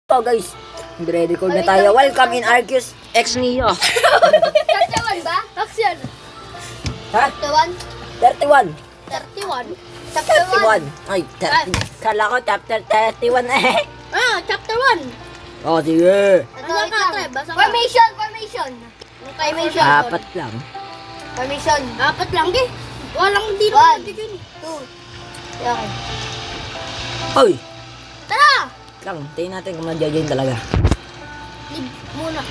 So guys, record na tayo. Welcome in Arceus X Neo. Chapter 1 ba? Action. Ha? 31. 31. 31. Chapter 1. 31. Ay, kala ko chapter 31 eh. Chapter 1. Oh, sige. Basa ka, Tre. Basa ka. Formation. Formation. Apat lang. Formation. Apat lang, eh. Walang hindi naman bigyan. 2. Okay. Hoy, Tara! lang. Tingnan natin kung madyajayin talaga. Leave muna.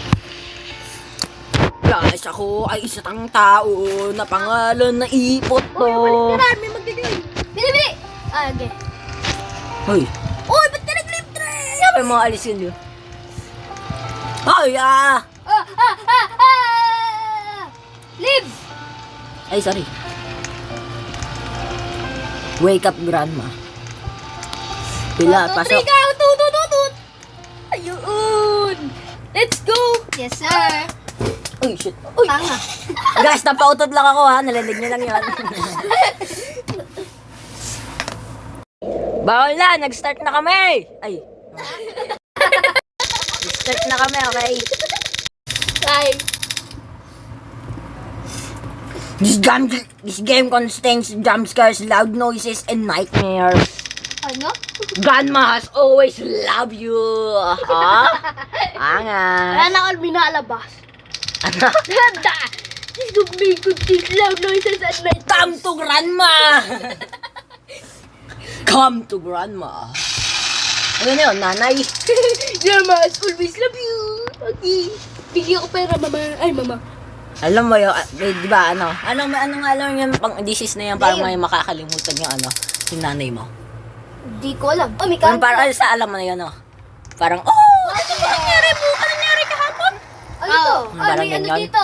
Guys, ako ay isang tao na pangalan na Ipot to. Tara, may magbigay. Bili! Okay. Hoy, Uy, ba't ka nag-leave, Tre? may mga alisin yun. Hoy, Leave! Ay, sorry. Wake up, grandma. Bila, pasok. Tut. Ayun! Let's go! Yes, sir. Uy, shit. Uy. Tanga. Guys, napautot lang ako ha. Nalilig niyo lang yun. Bawal na. Nag-start na kami. Ay. Nag-start na kami, okay? Ay. This game contains jump scares, loud noises, and nightmares. Ano? Grandma has always loved you. Ha? Angas. Kaya na ako binalabas. Ano? This could be good things, loud noises at night. Come to grandma. Come to grandma. Ano na yun, nanay? Grandma has always love you. Okay. Bigyan ko pera, mama. Ay, mama. Alam mo yun, di ba ano? Ano nga alam yung pang disease na yan, parang may makakalimutan yung ano, yung nanay mo. Di ko alam. Oh, may Parang, kanto. parang sa alam mo na yun, oh. Parang, oh! Ano nangyari mo? Ano nangyari kahapon? Ano to? Parang May ano ganyan. dito?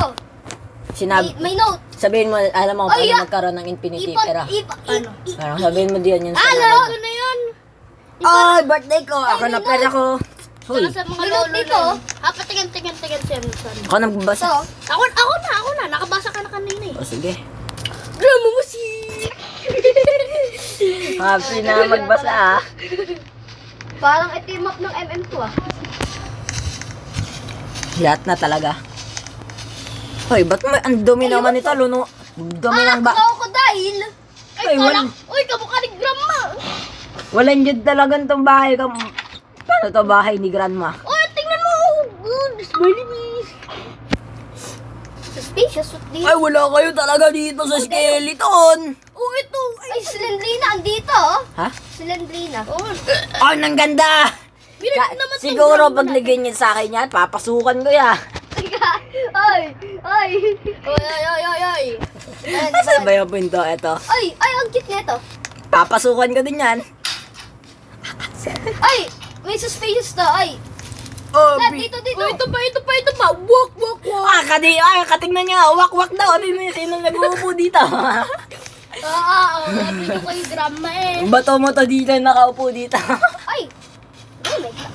Sinabi, May note. sabihin mo, alam mo, Oh, paano yeah. magkaroon ng infinity Ipot, pera. ano? Parang sabihin mo diyan yun sa Ano? nanay mo. Ano na yun? Ay, birthday ko! Ako na pera ko. Hoy, Saka sa mga lolo dito. Patingin. ako nagbabasa. So, ako na. Nakabasa ka na kanina eh. O sige. Grandma mo si... Happy na magbasa ah. Parang ito yung map ng MM2 ah. Lahat na talaga. Hoy, ba't may ang dumi naman ito, luno? Dumi ng ba? Crocodile! Ay, Ay, kala... wal- Uy, kamukha ni Grandma! Walang dyan talagang tong bahay. Paano to bahay ni grandma? Uy, tingnan mo! Good! Smiley face! Suspicious, what this? Ay, wala kayo talaga dito sa skeleton. Oh, ito! Ay, Silendrina, andito oh! Ha? Silendrina. Oh, Ay, nang ganda! naman tong Siguro Grandma pag ligay niya sa akin yan, papasukan ko ya. Ay! Ay! Saan ba yung pinto? Ito. Ay, ang cute nito. Papasukan ko din yan. Ay, may suspicious to. Ay, Oh, dito. Oh, ito pa. Walk. katingnan niya. Wak-wak daw. Tingnan niya sino nag-uupo dito. Sabi ko kay Grandma eh. Bato mo to dito, nakaupo dito. Ay, may legit.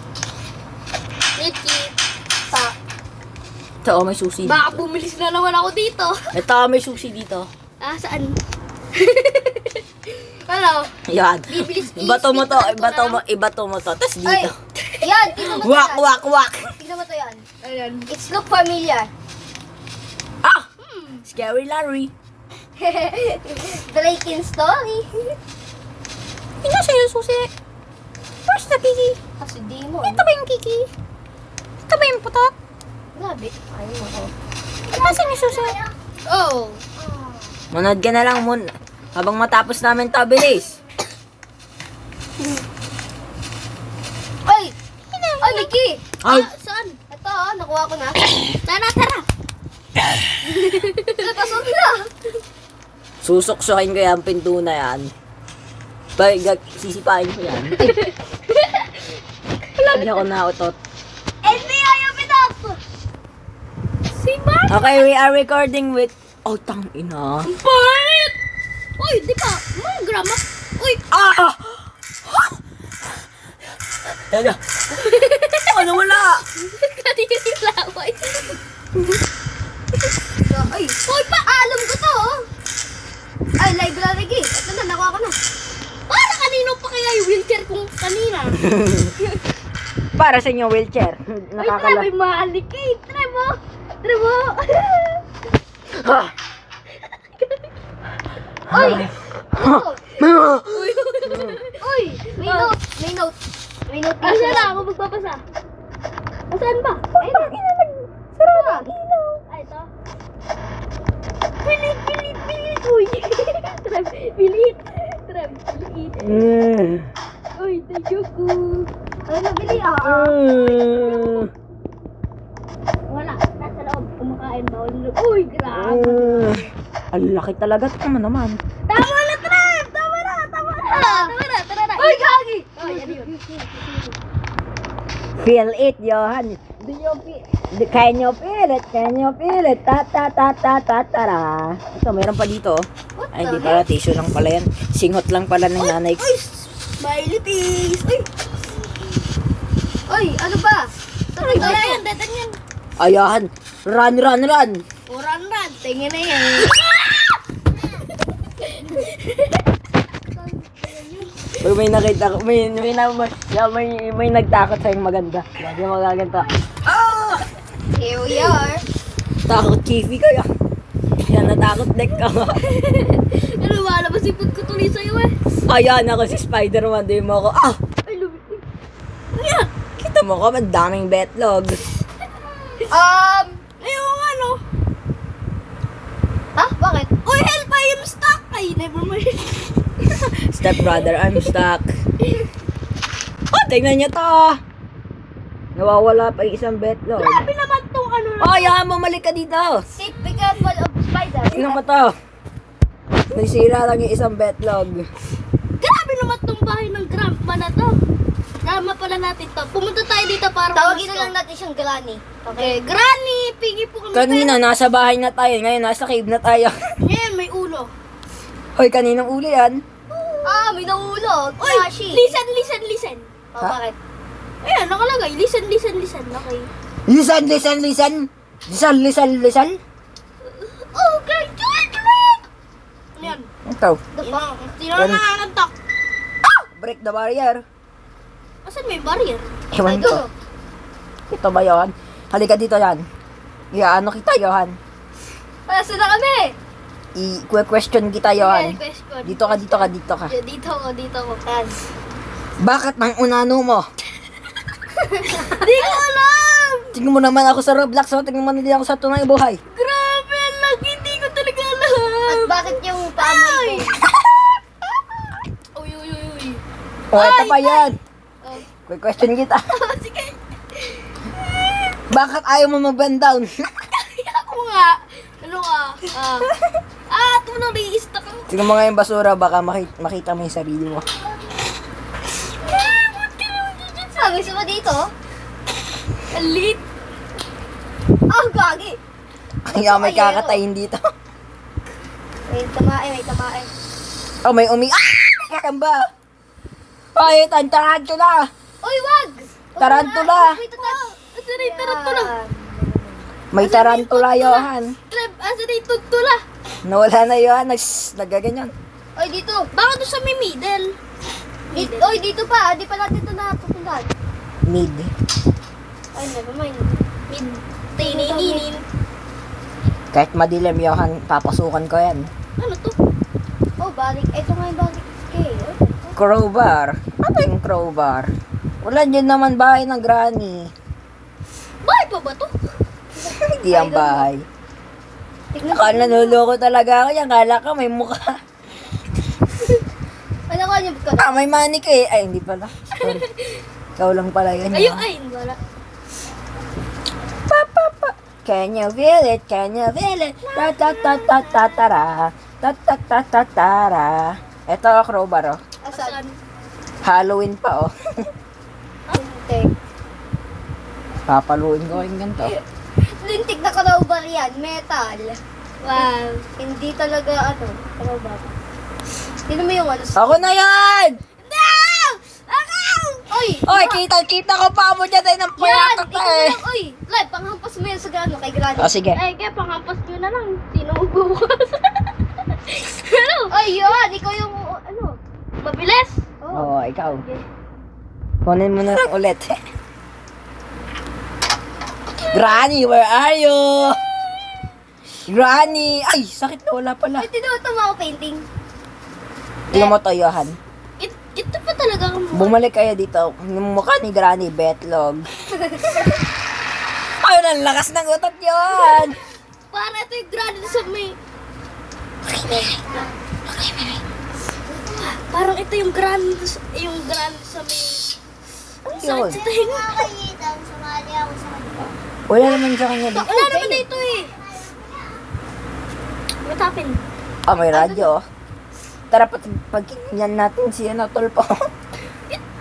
Ito, may susi dito. Baka bumilis na naman ako dito. Ito, may susi dito. Saan? Ano? Yan. Bibilis Ibato mo to, i-split ibato mo to. Tapos Ay, dito. yan. Tingnan mo to Wak, yan. wak, wak. Tingnan mo to yan. Ayan. It's look familiar. Ah! Scary Larry. Draken story. Tingnan siya yung susi. Where's the kiki? Kasi di mo. Ito ba yung kiki? Ito ba yung putot? Grabe. Ayun ako. Nasaan yung susi? Oh. Manood ka na lang muna. Habang matapos namin to, bilis. Ay! Ay, Mickey! Ay. Saan? Ito, nakuha ko na. Tara! Pasok na! Susuksukin ko yan, pinto na yan. Sisipain ko yan. Hindi ako nautot. FBI, open up! Si Bart! Okay, we are recording with... Oh, tang ina. Bart! Uy, di ba? Mga grandma. Uy! Ah! Ano? Ano wala? Kanina yung laway. Ay! Uy, alam ko to oh! Ay, library key. Ito na, nakuha ko na. Para kanino pa kaya yung wheelchair kung kanina? Para sa inyo wheelchair. Nakakala. Ay, maalik eh. Try mo. Try mo. Ah. Oy! Uy! May note! May note! May note dito. Asan na? Ako magbabasa. Asan ba? Ayun na. Sarap ang ilaw. Ay, ito. Pilit, pilit, pilit. Uy! Trap, pilit. Trap, pilit. Uy, thank ko. Ano na bili Wala. Nasa loob. Kumakain ba? Uy, grabe. Ang laki talaga. Tama naman. Tama na, Trap! Tama na! Tama na! Tama na! Tara na! Uy, gagi! Uy, ano yun? Feel it, Johan. Do you feel? Can you feel it? Can you feel it? Ta-ta-ta-ta-ta-tara. Ito, mayroon pa dito. What Ay, the hindi pala. Tissue lang pala yan. Singot lang pala ng nanay. Uy! Smiley face! Uy! Uy, ano ba? Tara yan, datan yan. Ayan. Run, run, run. Run. Tingin na yan. Uy, may nakita ko. May nagtakot sa'yo maganda. Lagi magaganda. Here we are. Takot chiefy kayo. Yan, natakot deck ka. Ano ba? Napasipot ko tuloy sa'yo eh. Ayan, ako si Spider-Man. Di mo ako. Ah! Ay, lumi. Ano yan? Kita mo ko, madaming betlog. Yung ano? Ha? Bakit? Uy, help! I am stuck! Ay, never mind. Step brother, I'm stuck. Oh, tingnan nyo to. Nawawala pa yung isang betlog. Grabe naman tong ano na. Oh, yahan mo, malik ka dito. Take the careful of spider. Tingnan mo to. Nasira lang yung isang betlog. Grabe naman tong bahay ng grandma na to. Grandma pala natin to. Pumunta tayo dito para tawagin na lang natin siyang Granny. Okay, Granny! Pingi po kami. Kanina, nasa bahay na tayo. Ngayon, nasa cave na tayo. Ngayon, may ulo. Hoy, kaninang uli yan? May naulo. Uy, listen. Oh, Ha? bakit? Ayan, nakalagay. Listen. Okay. Lisan. Okay, tuwag! Ano yan? Ito, The fuck? Sino na nangangantak? break the barrier. Asan may barrier? Ewan ko. Ito ba yun? Halika dito yan. Ano kita, Johan? Asan na kami? I-question kita, Johan. Question. Dito ka. Dito ako. Yan. Bakit nang unano mo? Di ko alam! Tingnan mo naman ako sa Roblox, oh. Tingnan mo na din ako sa tunay buhay. Grabe lang, hindi ko talaga alam. At bakit yung paamoy ko? Uy. O, ito pa yan. Oh. Question kita. Sige. Bakit ayaw mo mag-bend down? Ako nga. Ano ka? Ito na nai-stuck ako. Tingnan mo nga yung basura, baka makita mo yung sarili mo. Gusto mo dito? Alit. Gagi. Kaya may kakatayin dito. May tamae. Oh, may kakamba. Ay, tarantula. Uy, wag! Tarantula. Asan na yung tarantula? May tarantula, Johan. Asan na yung tuntula? Nawala na, Johan. Nagaganyan. Oy, dito. Baka doon sa may middle. Oy, dito pa. Di pa natin ito natutunan. Mid. Ay, never mind. Tininin. Kahit madilim, Johan, papasukan ko yan. Ano to? Oh, balik. Ito nga yung balik. Okay. Crowbar. Ano yung crowbar? Wala dyan naman bahay ng granny. Bahay pa ba to? Hindi ang bahay. Tignan Kala naluloko talaga ako yan. Kala ka may mukha. Ano ka niyo ba? May manik eh. Ay, hindi pala. Sorry. Ikaw lang pala yan. Ay, wala. Can you feel it? Can you feel it? Ta-ta-ta-ta-ta-tara. Ta-ta-ta-ta-tara. Ito, crowbar, oh. Asan? Halloween pa, oh. Lintik. Papaluin ko yung ganito. Lintik na crowbar yan. Metal. Wow. Hindi talaga crowbar. Sino mo yung ano? Ako na yan! No! Oy! Oy, kita ko pa mo dyan tayo ng payatok na eh. Oy! Live, panghampas mo yan sa kay Granny. Oh, sige. Ay, kaya panghampas nyo na lang. Sino magbubukas? Ano? Oy, yun! Ikaw yung, mabilis. Oo, ikaw. Kunin mo na lang ulit. Granny, where are you? Granny! Ay, sakit na wala pala. Ito daw ito mga painting. Tingnan mo to, Johan. Ito pa talaga ang Bumalik kayo dito. Yung mukha ni Granny, betlog. Ayun, ang lakas ng utot yun! Para ito yung granny sa may... Parang ito yung granny sa may... Ang Yun. sakit sa tahinga. Wala naman sa kanya dito. Wala naman dito eh. What happened? Ah, may radyo. Tara, pagkinggan natin si Tolpo.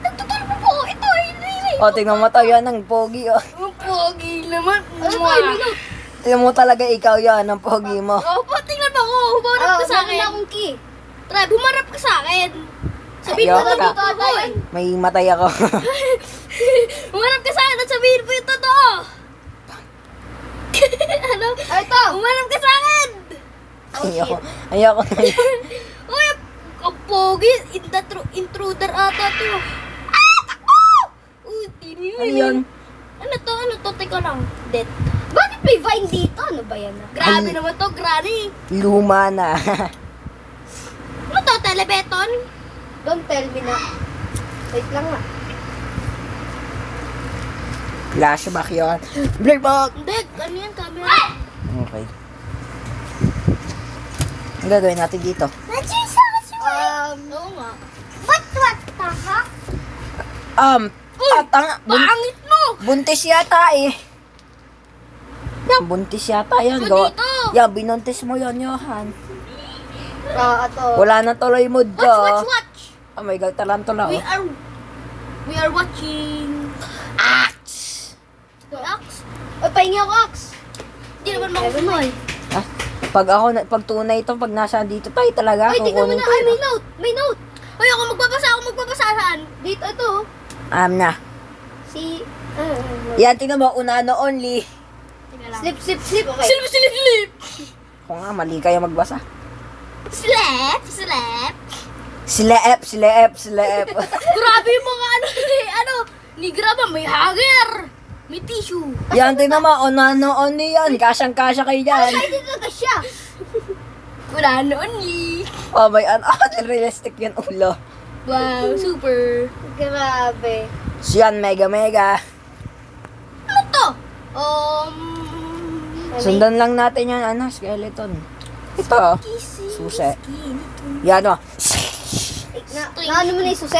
Nagtutulog mo po. Ito, hindi. O, tingnan mo to, yan ang pogi, oh. Ang pogi naman. Tingnan mo talaga ikaw yan, ang pogi mo. Opo, tingnan mo ako. Humarap ka sa akin. Akong key. Try, humarap ka sa akin. Sabihin mo Ayaw na ka. totoo. May matay ako. Humarap ka sa akin at sabihin mo yung totoo. Ano? Ito. Humarap ka sa akin. Ayoko na yun. Uy, ang pogi. Intruder ata to. Ah! Takbo! Uy, Ayun. Ano to? Teka lang. Death. Bakit may vine dito? Ano ba yan? Grabe naman to, granny. Luma na. Ano to, telebeton? Don't tell me na. Wait lang nga. Flashback yun. Playback! Hindi, ano yan, camera? Okay. Ang gagawin natin dito? Oo nga. What the heck? Pangit mo! Buntis yata eh. Buntis yata yan. Ba't dito? Yan, binuntis mo yun, Johan. Ito. Wala na tuloy mood ko. Watch! Oh my God, tarantula. We are watching. Axe! Axe? Ay, pahingi ako, axe. Hindi naman makukuha. Ah, pag tunay ito, pag nasa dito tayo talaga, Ay, tingnan mo kukunin na. ko Ay, yun. may note. Ay, ako magbabasa saan? Dito, ito. Na. Si... Yan, tingnan mo, unano only. Slip. Okay. Slip. Kung nga, mali kayo magbasa. Slap. Slap. Grabe yung mga ni Graba, may hanger. May tissue. Yan, tingnan mo, unano only yan. Kasyang-kasya kayo dyan. Ay, dito na siya. Wala noon ni. Oh, may realistic yung ulo. Wow, super. Grabe. Siyan, mega. Ano to? Sundan lang natin yung skeleton. Ito, susi. Yan o. Ano mo na yung susi?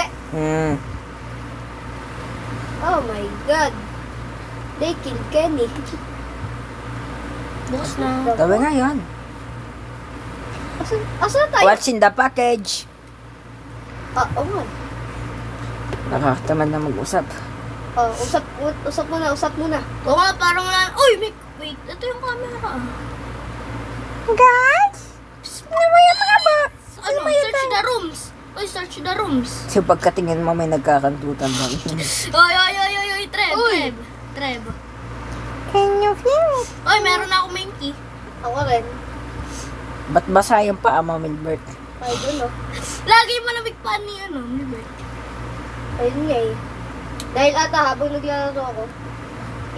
Oh my God. They killed Kenny. Bukas na. Tabi nga yan. Asan tayo? What's in the package? Oo nga. Nakakatamad na mag-usap. Oh, usap muna. Oo nga, parang wala. Uy, wait. Ito yung camera ka. Guys! Search the rooms. So pagkatingin mo may nagkakantutan lang. Oy, Treb. Can you feel it? Oy, meron na ako main key. Ako rin. Ba't basa yung paa mo, Milbert? I don't know. Lagi mo namig pa ni Milbert. Ayun nga eh. Dahil ata habang naglalaro ako,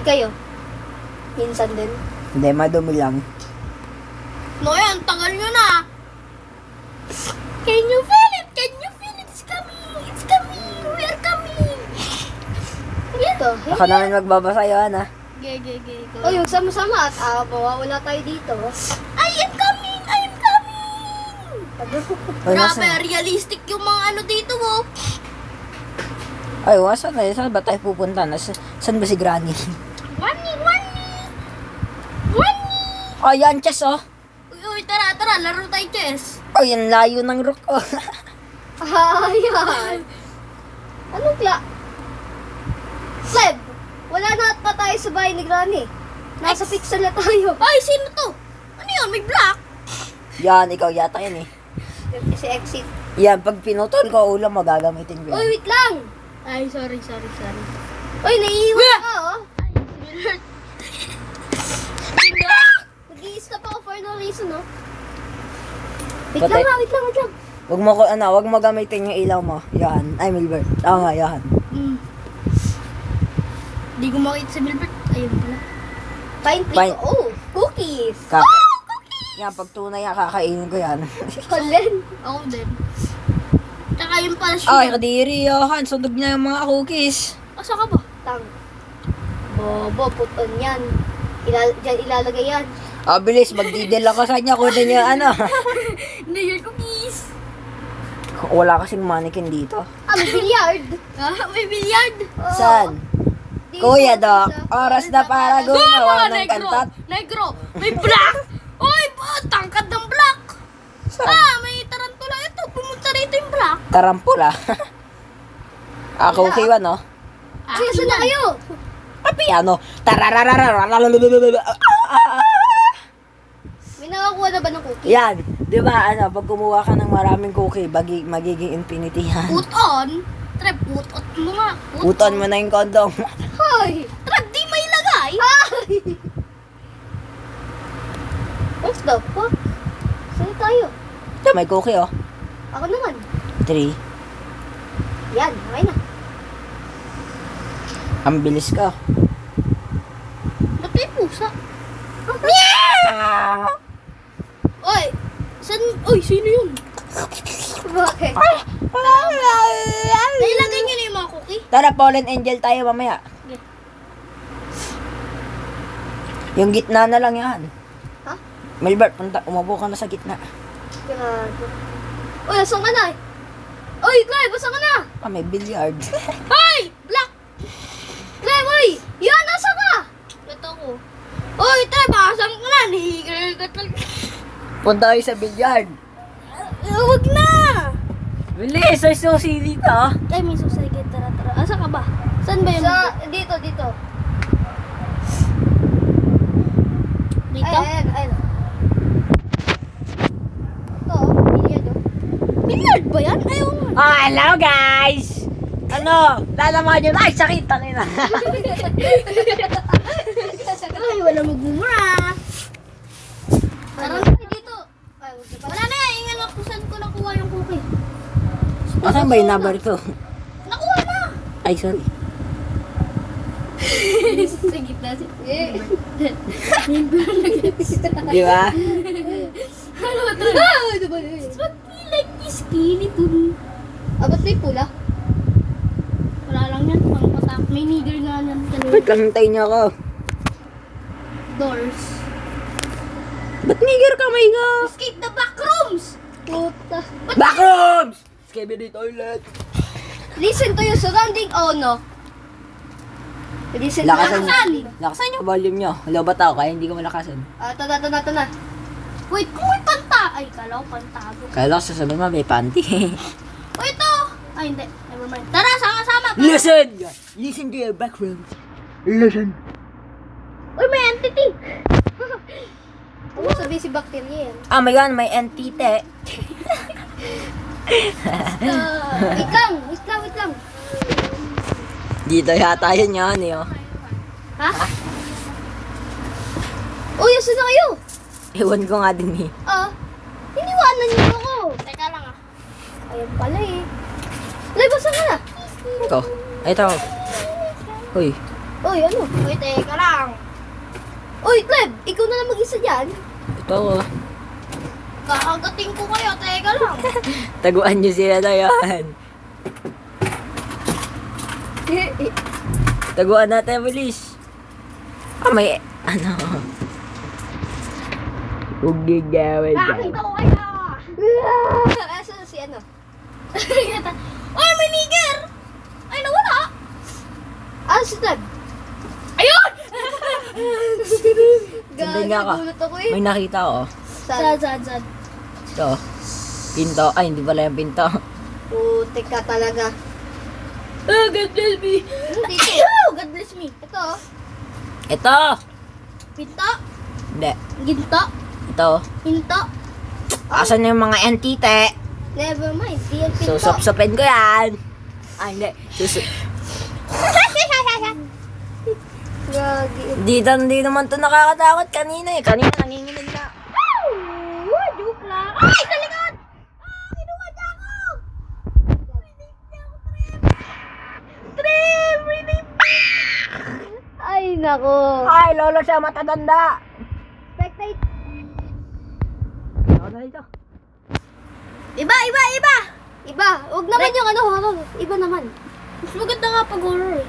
ikayo, minsan din. Hindi, madumi lang. No, yan, tagal nyo na. Can you feel it? It's coming. We are coming. Ito. Ako naman magbabasa yun, ha? Gay. Oh, yung sama-sama at mawawala tayo dito. I am coming. Ay, Grabe, nasa? realistic yung mga dito mo. Ay, saan na? Saan ba tayo pupunta? Saan ba si Granny? Wani. Oh, yan, chess, oh. Uy, tara, laro tayo chess. Oh, yan layo ng rook, oh. Ayan. Anong Seb, wala na pa tayo sa bahay ni Granny. Nasa pixel na tayo. Ay, sino to? Ano yun? May black? Yan, ikaw yata yan, eh. Si exit. Yan, pag pinutol ko ulam mo, gagamitin ko yan. Uy, wait lang. Ay, sorry. Uy, naiiwan ka, oh. Nag-i-stop ako for no reason, oh. Wait Patay. lang. Wag mo gamitin yung ilaw mo. Yan. Ay, Milbert. Oo nga, yan. Hindi ko makita si Milbert. Ayun pala. Fine Fine. Oh, cookies. Yan, pag tunay yan, kakainin ko yan. Colin. Ako din. Tsaka yung pala siya. Ay, kadiri, Han. Sunog niya yung mga cookies. Asa ka ba? Tang. Bobo, puton yan. Diyan ilalagay yan. Ah, bilis. Magdidil ako sa kanya. Kunin niya, ano. Hindi yung cookies. Wala kasing mannequin dito. Ah, may bilyard. May bilyard. Saan? Dito, Kuya, Doc. sa- Oras na para gumawa ng kantat. Negro. May black. Oy, tangkad ng black. May tarantula ito. Pumunta rito yung black. Tarampula. Ah, cookie one, no? Kaya saan na kayo? Ah, piano. Tararararara. May nakakuha na ba ng cookie? Yan. Di ba, ano, pag kumuha ka ng maraming cookie, magiging infinity yan. Put on. Tre, put on mo nga. Puton mo na yung kondom. Hoy! Tre, di may lagay. Ay! What the fuck? Saan tayo? Ito, may cookie, oh. Ako naman. 3. Yan, okay na. Ang bilis ka. Ba't may pusa? Oy! San? Oy, sino yun? Bakit? Nailagay niyo na yung mga cookie? Tara, Fallen Angel tayo mamaya. Okay. Yung gitna na lang yan. Ha? Melbert, umupo ka na sa gitna. Gago. Oy, asan ka na? Oy, Clive, asan ka na? Ah, may billiard. Hoy! Black! Clive, oy! Yan, asan ka? Ito ko. Oy, Clive, asan ka na? Nihigil ka talaga. Punta kayo sa billiard. Huwag na! Bilis, ay susi dito. Ay, may susagay. Tara, tara. Asan ka ba? Saan ba yun? Dito. Dito? Ay, ayan. Ito, billiard oh. Billiard ba yan? Ayaw mo. Oh, hello guys! Ano? Lalaman nyo na. Ay, sakit. Tangina. Ay, wala magmumura. Tara na dito. Ay, wala na. Ingat ako saan ko nakuha yung cookie. Asan ba yung number ko? Nakuha na! Ay, sorry. Sa gitna si... Di ba? Ano ba ito? Ano ba ito? It's what we like this skinny too. Ba't may pula? Wala lang yan. Pang patak. May nigger nga yan. Wait lang, hintayin niyo ako. Doors. Ba't nigger ka, may ga? Escape the back rooms! Puta. Backrooms! Skibidi toilet. Listen to your surrounding. Oh no. Listen Lakasan to niyo. Lakasan niyo volume niyo. Lobat ako, kaya hindi ko malakasan. Ito na. Wait, kung may panta. Ay, kala ko pantago. Kaya lang sasabihin mo, may panty. Oh, ito! Ay, hindi. Never mind. Tara, sama-sama. Listen! Listen to your backrooms. Listen. Uy, may entity! Ano sabi si bacteria yan? Oh my god, may entite. Wait lang. Dito yata yun yan, eh. Oh. Ha? Uy, asan na kayo? Ewan ko nga din eh. Iniwanan niyo ako. Teka lang Ayun pala eh. Lay, basta ka na. Ito. Ay, ito. Uy. Uy, ano? Uy, teka lang. Uy, Cleb, ikaw na lang mag-isa dyan. Ito ko. Kakagating ko kayo, teka lang. Taguan niyo sila na yan. Taguan natin, bilis. Ah, may... Ano? Huwag gagawin dyan. Nakakita ko kayo. Asan si ano? Uy, may nigger! Ay, nawala. Si Cleb? Ayun! Sandali nga ka. Nagulat ako eh. May nakita ko. Saan? Ito. Pinto. Ay, hindi pala yung pinto. Putik ka talaga. God bless me. Dito. God bless me. Ito. Ito. Pinto. Hindi. Ginto. Ito. Pinto. Asan yung mga entite? Never mind. Di yan pinto. Susop-sopin ko yan. Ay, hindi. Gagi. Hindi naman to nakakatakot kanina eh. Kanina nanginginig na. Joke lang. Ay, sa likod! Kinuha niya ako! Trip! Relief! Ay, nako. Ay, lolo siya matadanda. Spectate. Ako na dito. Iba. Iba. Huwag naman yung ano, horror. Iba naman. Mas maganda nga pag horror.